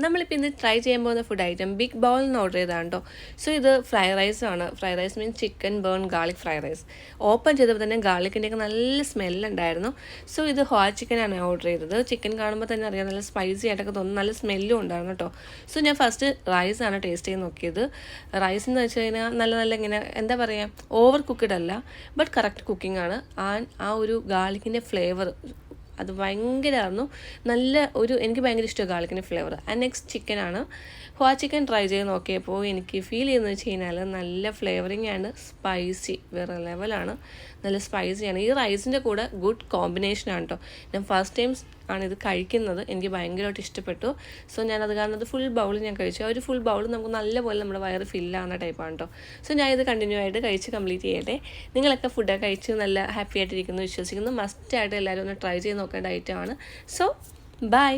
നമ്മളിപ്പോൾ ഇന്ന് ട്രൈ ചെയ്യാൻ പോകുന്ന ഫുഡ് ഐറ്റം ബിഗ് ബൗളിൽ നിന്ന് ഓർഡർ ചെയ്തതാണ് കേട്ടോ. സോ ഇത് ഫ്രൈഡ് റൈസ് ആണ്. Fried rice means chicken burn garlic fried rice. Open ചെയ്തപ്പോൾ തന്നെ ഗാർലിക്കിൻ്റെയൊക്കെ നല്ല സ്മെല്ലുണ്ടായിരുന്നു. സോ ഇത് ഹോട്ട് ചിക്കനാണ് ഓർഡർ ചെയ്തത്. ചിക്കൻ കാണുമ്പോൾ തന്നെ അറിയാം നല്ല സ്പൈസി ആയിട്ടൊക്കെ തോന്നുന്നു, നല്ല സ്മെല്ലും ഉണ്ടായിരുന്നു കേട്ടോ. സോ ഞാൻ ഫസ്റ്റ് റൈസാണ് ടേസ്റ്റ് ചെയ്ത് നോക്കിയത്. റൈസ് എന്ന് വെച്ച് കഴിഞ്ഞാൽ നല്ല ഇങ്ങനെ എന്താ പറയുക, ഓവർ കുക്ക്ഡ് അല്ല, ബട്ട് കറക്റ്റ് കുക്കിംഗ് ആണ്. ആ ഒരു ഗാർലിക്കിൻ്റെ ഫ്ലേവർ അത് ഭയങ്കരമായിരുന്നു. എനിക്ക് ഭയങ്കര ഇഷ്ടമാണ് ഗാർലിക്കിൻ്റെ ഫ്ലേവർ. ആൻഡ് നെക്സ്റ്റ് ചിക്കനാണ്. ഹോട്ട് ചിക്കൻ ട്രൈ ചെയ്ത് നോക്കിയപ്പോൾ എനിക്ക് ഫീൽ ചെയ്യുന്നത് വെച്ച് കഴിഞ്ഞാൽ നല്ല ഫ്ലേവറിങ് ആണ്, സ്പൈസി വേറെ ലെവലാണ്, നല്ല സ്പൈസിയാണ്. ഈ റൈസിൻ്റെ കൂടെ ഗുഡ് കോമ്പിനേഷനാണ് കേട്ടോ. ഞാൻ ഫസ്റ്റ് ടൈം ആണ് ഇത് കഴിക്കുന്നത്, എനിക്ക് ഭയങ്കരമായിട്ട് ഇഷ്ടപ്പെട്ടു. സോ ഞാനത് കാരണം അത് ഫുൾ ബൗൾ ഞാൻ കഴിച്ചു. ഒരു ഫുൾ ബൗൾ നമുക്ക് നല്ലപോലെ നമ്മുടെ വയറ് ഫില്ലാകുന്ന ടൈപ്പാണ് കേട്ടോ. സോ ഞാൻ ഇത് കണ്ടിന്യൂ ആയിട്ട് കഴിച്ച് കംപ്ലീറ്റ് ചെയ്യട്ടെ. നിങ്ങളൊക്കെ ഫുഡൊക്കെ കഴിച്ച് നല്ല ഹാപ്പി ആയിട്ടിരിക്കുന്നു വിശ്വസിക്കുന്നു. മസ്റ്റായിട്ട് എല്ലാവരും ഒന്ന് ട്രൈ ചെയ്ത് നോക്കേണ്ട ഐറ്റമാണ്. So by.